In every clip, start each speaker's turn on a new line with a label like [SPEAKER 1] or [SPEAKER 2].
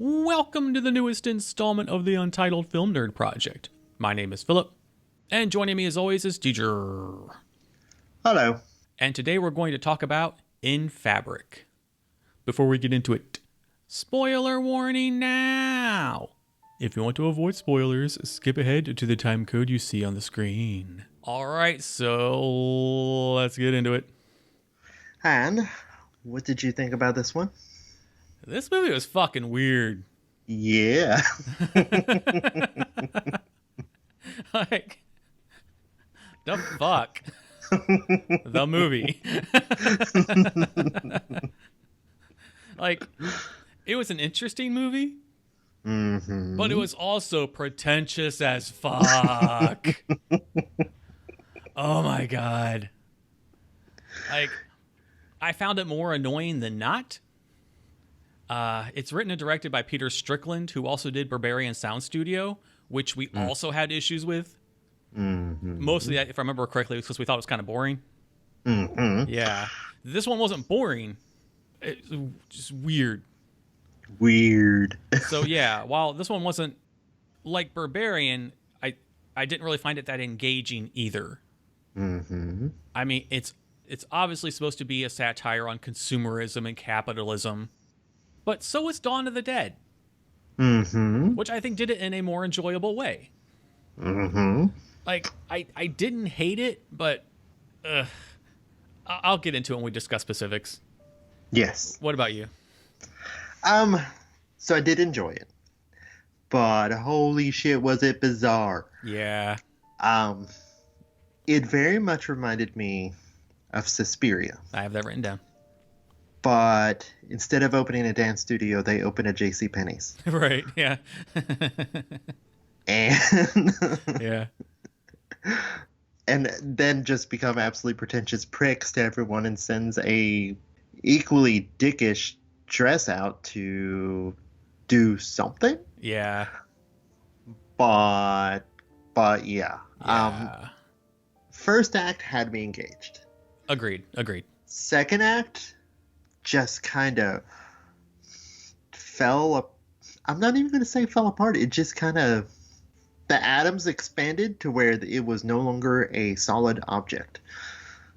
[SPEAKER 1] Welcome to the newest installment of the Untitled Film Nerd Project. My name is Philip, and joining me as always is DJ.
[SPEAKER 2] Hello.
[SPEAKER 1] And today we're going to talk about In Fabric. Before we get into it, spoiler warning now! If you want to avoid spoilers, skip ahead to the time code you see on the screen. Alright, so let's get into it.
[SPEAKER 2] And what did you think about this one?
[SPEAKER 1] This movie was fucking weird.
[SPEAKER 2] Yeah.
[SPEAKER 1] Like, the fuck? The movie. Like, it was an interesting movie, but it was also pretentious as fuck. Oh my god. Like, I found it more annoying than not. It's written and directed by Peter Strickland, who also did Barbarian Sound Studio, which we also had issues with. Mostly, if I remember correctly, it was because we thought it was kind of boring. Yeah. This one wasn't boring. It was just weird. So, yeah, while this one wasn't like Barbarian, I didn't really find it that engaging either. I mean, it's obviously supposed to be a satire on consumerism and capitalism. But so is Dawn of the Dead, which I think did it in a more enjoyable way. Like, I didn't hate it, but I'll get into it when we discuss specifics.
[SPEAKER 2] Yes.
[SPEAKER 1] What about you?
[SPEAKER 2] So I did enjoy it, but holy shit, was it bizarre?
[SPEAKER 1] Yeah.
[SPEAKER 2] It very much reminded me of Suspiria.
[SPEAKER 1] I have that written down.
[SPEAKER 2] But instead of opening a dance studio, they open a JCPenney's.
[SPEAKER 1] Right, yeah.
[SPEAKER 2] And
[SPEAKER 1] yeah.
[SPEAKER 2] And then just become absolutely pretentious pricks to everyone and sends a equally dickish dress out to do something.
[SPEAKER 1] Yeah.
[SPEAKER 2] But yeah. First act had me engaged.
[SPEAKER 1] Agreed.
[SPEAKER 2] Second act just kind of I'm not even going to say fell apart. It just kind of, the atoms expanded to where it was no longer a solid object.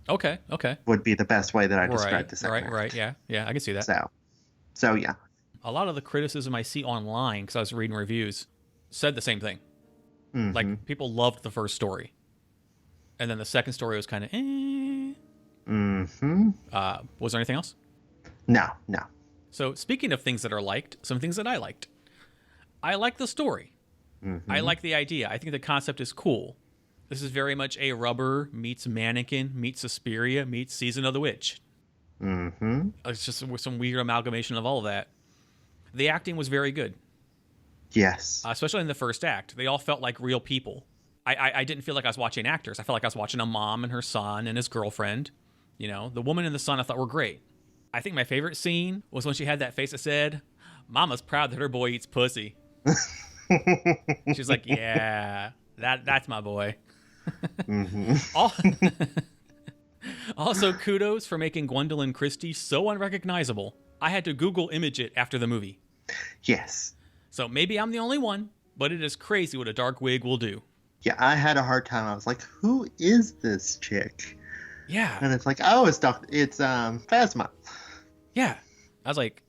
[SPEAKER 1] Okay.
[SPEAKER 2] Would be the best way that I described the second act.
[SPEAKER 1] Right, yeah, I can see that.
[SPEAKER 2] So yeah.
[SPEAKER 1] A lot of the criticism I see online, because I was reading reviews, said the same thing. Like, people loved the first story. And then the second story was kind of, was there anything else?
[SPEAKER 2] No.
[SPEAKER 1] So, speaking of things that are liked, some things that I liked. I like the story. I like the idea. I think the concept is cool. This is very much a Rubber meets Mannequin meets Suspiria meets Season of the Witch. It's just some weird amalgamation of all of that. The acting was very good.
[SPEAKER 2] Yes.
[SPEAKER 1] Especially in the first act. They all felt like real people. I didn't feel like I was watching actors. I felt like I was watching a mom and her son and his girlfriend. You know, the woman and the son I thought were great. I think my favorite scene was when she had that face that said, "Mama's proud that her boy eats pussy." She's like, "Yeah, that's my boy." Also, kudos for making Gwendolyn Christie so unrecognizable. I had to Google image it after the movie.
[SPEAKER 2] Yes.
[SPEAKER 1] So maybe I'm the only one, but it is crazy what a dark wig will do.
[SPEAKER 2] Yeah, I had a hard time. I was like, who is this chick?
[SPEAKER 1] Yeah.
[SPEAKER 2] And it's like, oh, it's Phasma.
[SPEAKER 1] Yeah. I was like,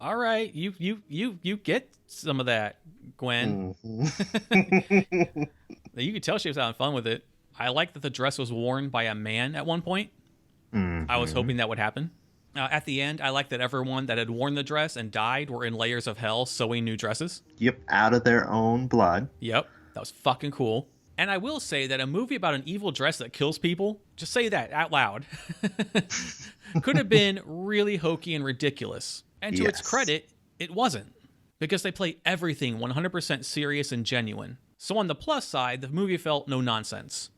[SPEAKER 1] all right, you get some of that, Gwen. You could tell she was having fun with it. I like that the dress was worn by a man at one point. I was hoping that would happen. At the end, I like that everyone that had worn the dress and died were in layers of hell sewing new dresses.
[SPEAKER 2] Yep, out of their own blood.
[SPEAKER 1] Yep, that was fucking cool. And I will say that a movie about an evil dress that kills people, just say that out loud, could have been really hokey and ridiculous. And to its credit, it wasn't. Because they play everything 100% serious and genuine. So on the plus side, the movie felt no nonsense.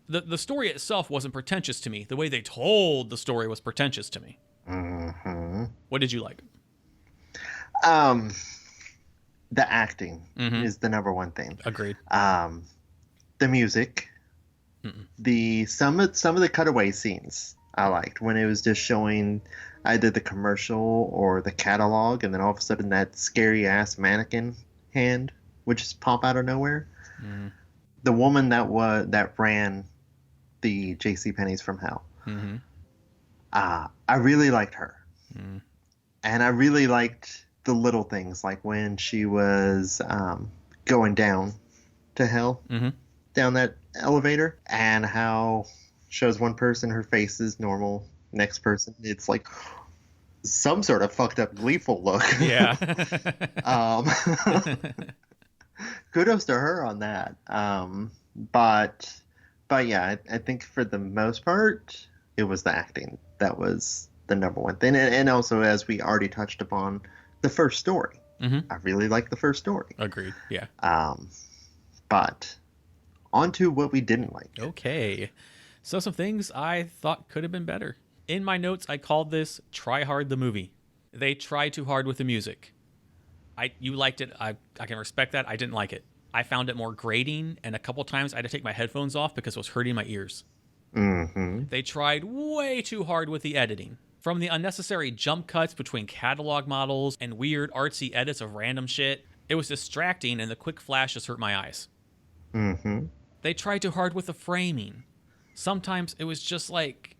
[SPEAKER 1] The story itself wasn't pretentious to me. The way they told the story was pretentious to me. What did you like?
[SPEAKER 2] The acting is the number one thing.
[SPEAKER 1] Agreed.
[SPEAKER 2] The music, some of the cutaway scenes I liked when it was just showing either the commercial or the catalog, and then all of a sudden that scary ass mannequin hand would just pop out of nowhere.
[SPEAKER 1] Mm.
[SPEAKER 2] The woman that ran the JCPenney's from Hell.
[SPEAKER 1] Mm-hmm.
[SPEAKER 2] I really liked her.
[SPEAKER 1] Mm.
[SPEAKER 2] And I really liked the little things, like when she was going down to hell,
[SPEAKER 1] Mm-hmm.
[SPEAKER 2] down that elevator, and how shows one person her face is normal, next person it's like some sort of fucked up gleeful look.
[SPEAKER 1] Yeah.
[SPEAKER 2] Kudos to her on that. But yeah, I think for the most part, it was the acting that was the number one thing. And also, as we already touched upon, the first story.
[SPEAKER 1] Mm-hmm.
[SPEAKER 2] I really like the first story.
[SPEAKER 1] Agreed. Yeah.
[SPEAKER 2] But on to what we didn't like.
[SPEAKER 1] Okay. So some things I thought could have been better. In my notes, I called this Try Hard the Movie. They tried too hard with the music. You liked it. I can respect that. I didn't like it. I found it more grating, and a couple times I had to take my headphones off because it was hurting my ears.
[SPEAKER 2] Mm-hmm.
[SPEAKER 1] They tried way too hard with the editing. From the unnecessary jump cuts between catalog models and weird artsy edits of random shit, it was distracting, and the quick flashes hurt my eyes.
[SPEAKER 2] Mm-hmm.
[SPEAKER 1] They tried too hard with the framing. Sometimes it was just like,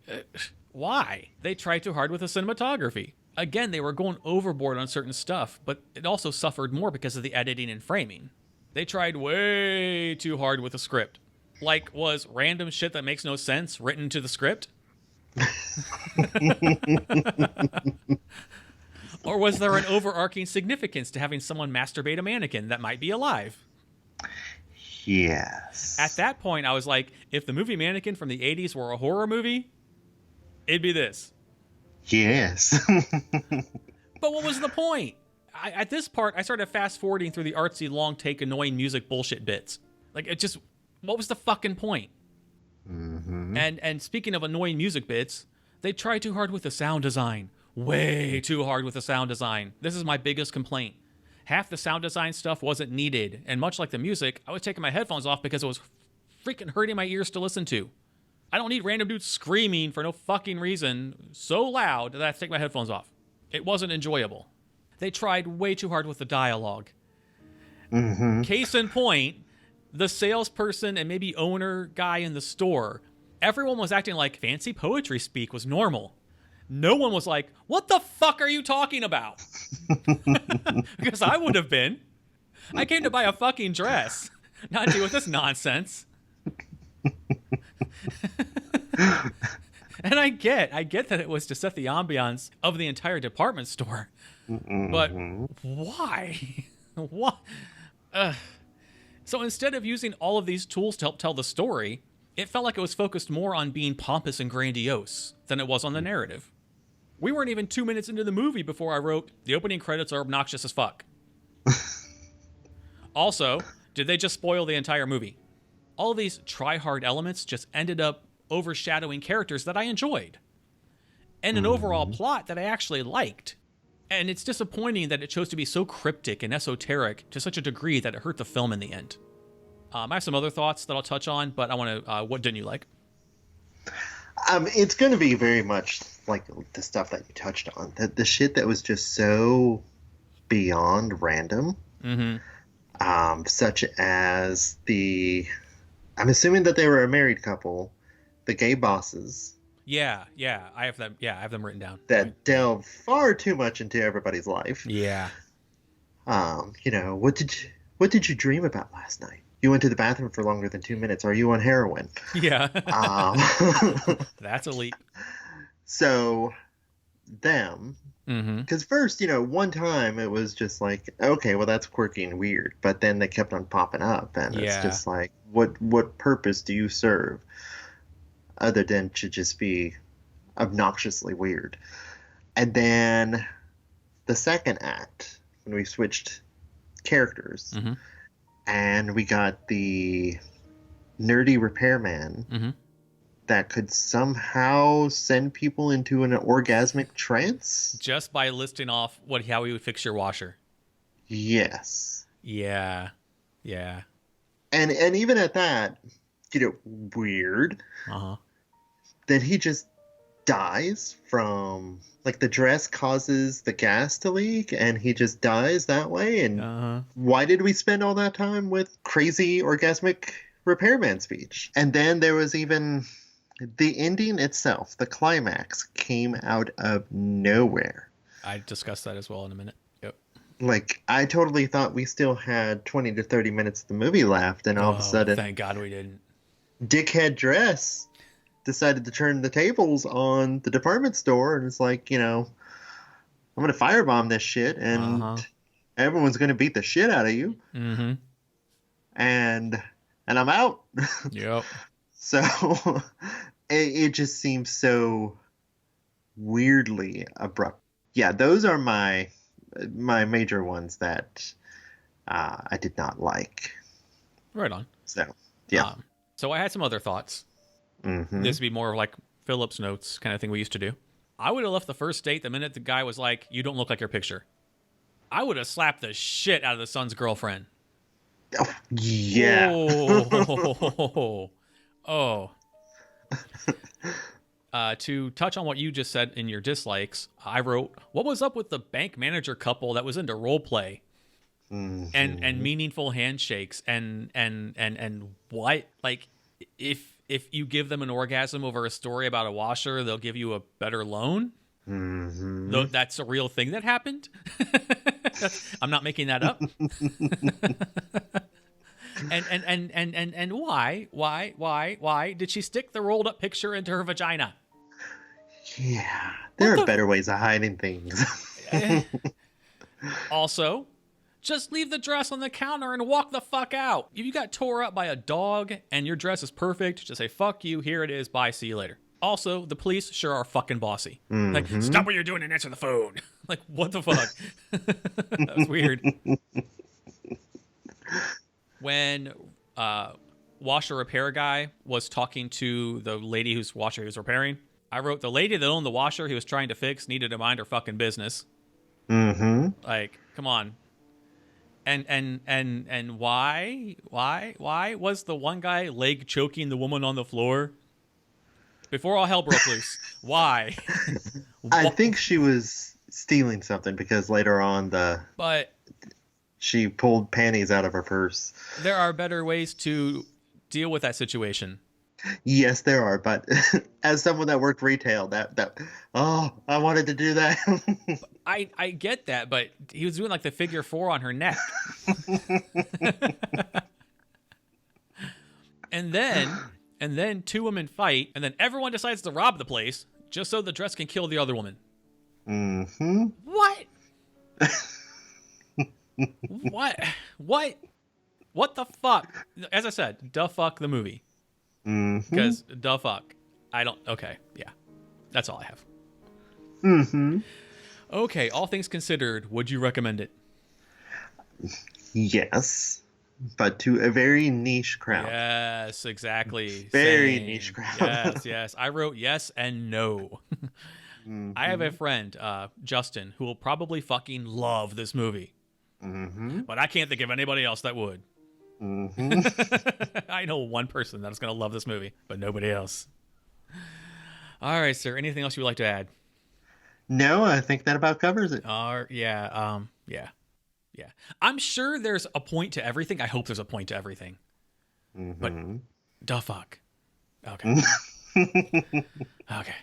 [SPEAKER 1] why? They tried too hard with the cinematography. Again, they were going overboard on certain stuff, but it also suffered more because of the editing and framing. They tried way too hard with the script. Like, was random shit that makes no sense written to the script? Or was there an overarching significance to having someone masturbate a mannequin that might be alive?
[SPEAKER 2] Yes.
[SPEAKER 1] At that point, I was like, if the movie Mannequin from the 80s were a horror movie, it'd be this.
[SPEAKER 2] Yes.
[SPEAKER 1] But what was the point? At this part, I started fast-forwarding through the artsy, long-take, annoying music bullshit bits. Like, it just... What was the fucking point?
[SPEAKER 2] Mm-hmm.
[SPEAKER 1] And speaking of annoying music bits, they tried too hard with the sound design. Way too hard with the sound design. This is my biggest complaint. Half the sound design stuff wasn't needed, and much like the music, I was taking my headphones off because it was freaking hurting my ears to listen to. I don't need random dudes screaming for no fucking reason so loud that I have to take my headphones off. It wasn't enjoyable. They tried way too hard with the dialogue.
[SPEAKER 2] Mm-hmm.
[SPEAKER 1] Case in point, the salesperson and maybe owner guy in the store, everyone was acting like fancy poetry speak was normal. No one was like, what the fuck are you talking about? Because I would have been. I came to buy a fucking dress, not deal with this nonsense. And I get that it was to set the ambiance of the entire department store.
[SPEAKER 2] Mm-hmm.
[SPEAKER 1] But why? What? So instead of using all of these tools to help tell the story, it felt like it was focused more on being pompous and grandiose than it was on the narrative. We weren't even 2 minutes into the movie before I wrote, the opening credits are obnoxious as fuck. Also, did they just spoil the entire movie? All of these try-hard elements just ended up overshadowing characters that I enjoyed. And an overall plot that I actually liked. And it's disappointing that it chose to be so cryptic and esoteric to such a degree that it hurt the film in the end. I have some other thoughts that I'll touch on, but I want to, what didn't you like?
[SPEAKER 2] It's going to be very much like the stuff that you touched on. The shit that was just so beyond random.
[SPEAKER 1] Mm-hmm.
[SPEAKER 2] Such as I'm assuming that they were a married couple, the gay bosses.
[SPEAKER 1] Yeah, I have them. Yeah, I have them written down.
[SPEAKER 2] That delve far too much into everybody's life.
[SPEAKER 1] Yeah.
[SPEAKER 2] What did you dream about last night? You went to the bathroom for longer than 2 minutes. Are you on heroin?
[SPEAKER 1] Yeah. That's elite.
[SPEAKER 2] So, them.
[SPEAKER 1] Mm-hmm.
[SPEAKER 2] Because first, one time it was just like, okay, well, that's quirky and weird. But then they kept on popping up. And it's just like, what purpose do you serve other than to just be obnoxiously weird? And then the second act, when we switched characters,
[SPEAKER 1] Mm-hmm.
[SPEAKER 2] and we got the nerdy repairman
[SPEAKER 1] Mm-hmm.
[SPEAKER 2] that could somehow send people into an orgasmic trance.
[SPEAKER 1] Just by listing off how he would fix your washer.
[SPEAKER 2] Yes.
[SPEAKER 1] Yeah.
[SPEAKER 2] And even at that, weird.
[SPEAKER 1] Uh-huh.
[SPEAKER 2] Then he just dies from, like, the dress causes the gas to leak and he just dies that way. And why did we spend all that time with crazy orgasmic repairman speech? And then there was even the ending itself, the climax, came out of nowhere.
[SPEAKER 1] I discussed that as well in a minute. Yep.
[SPEAKER 2] Like, I totally thought we still had 20 to 30 minutes of the movie left, and all of a sudden,
[SPEAKER 1] thank God we didn't.
[SPEAKER 2] Dickhead Dress decided to turn the tables on the department store, and it's like, you know, I'm going to firebomb this shit, and everyone's going to beat the shit out of you.
[SPEAKER 1] Mm-hmm.
[SPEAKER 2] And I'm out.
[SPEAKER 1] Yep.
[SPEAKER 2] So it just seems so weirdly abrupt. Yeah, those are my major ones that I did not like.
[SPEAKER 1] Right on.
[SPEAKER 2] So, yeah.
[SPEAKER 1] So I had some other thoughts.
[SPEAKER 2] Mm-hmm.
[SPEAKER 1] This would be more like Philip's notes kind of thing we used to do. I would have left the first date the minute the guy was like, "You don't look like your picture." I would have slapped the shit out of the son's girlfriend.
[SPEAKER 2] Oh, yeah.
[SPEAKER 1] Oh. To touch on what you just said in your dislikes, I wrote, what was up with the bank manager couple that was into role play and meaningful handshakes and what? Like, if you give them an orgasm over a story about a washer, they'll give you a better loan? Though that's a real thing that happened. I'm not making that up. And why did she stick the rolled up picture into her vagina?
[SPEAKER 2] Yeah, there are better ways of hiding things.
[SPEAKER 1] Also, just leave the dress on the counter and walk the fuck out. If you got tore up by a dog and your dress is perfect, just say, fuck you, here it is, bye, see you later. Also, the police sure are fucking bossy. Like, stop what you're doing and answer the phone. Like, what the fuck? That was weird. When washer repair guy was talking to the lady whose washer he was repairing, I wrote, the lady that owned the washer he was trying to fix needed to mind her fucking business. Like, come on. And why was the one guy leg choking the woman on the floor before all hell broke loose? Why?
[SPEAKER 2] I think she was stealing something because later on she pulled panties out of her purse.
[SPEAKER 1] There are better ways to deal with that situation.
[SPEAKER 2] Yes, there are, but as someone that worked retail, I wanted to do that.
[SPEAKER 1] I get that, but he was doing like the figure 4 on her neck. and then two women fight, and then everyone decides to rob the place just so the dress can kill the other woman. What? What the fuck? As I said, da fuck the movie. Because da fuck. Okay, yeah. That's all I have. Okay, all things considered, would you recommend it?
[SPEAKER 2] Yes, but to a very niche crowd.
[SPEAKER 1] Yes, exactly.
[SPEAKER 2] Very niche crowd.
[SPEAKER 1] Yes. I wrote yes and no. I have a friend, Justin, who will probably fucking love this movie. But I can't think of anybody else that would. I know one person that's going to love this movie, but nobody else. All right, sir. Anything else you would like to add?
[SPEAKER 2] No, I think that about covers it.
[SPEAKER 1] Yeah. I'm sure there's a point to everything. I hope there's a point to everything. But da fuck. Okay. Okay.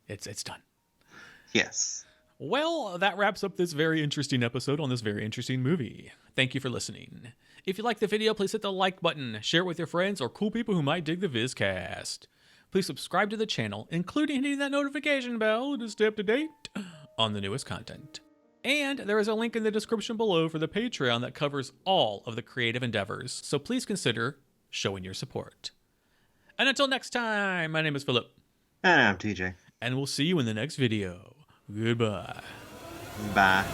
[SPEAKER 1] It's done.
[SPEAKER 2] Yes.
[SPEAKER 1] Well, that wraps up this very interesting episode on this very interesting movie. Thank you for listening. If you like the video, please hit the like button, share it with your friends or cool people who might dig the Vizcast. Please subscribe to the channel, including hitting that notification bell to stay up to date on the newest content. And there is a link in the description below for the Patreon that covers all of the creative endeavors, so please consider showing your support. And until next time, my name is Philip.
[SPEAKER 2] And I'm TJ.
[SPEAKER 1] And we'll see you in the next video. Goodbye.
[SPEAKER 2] Bye.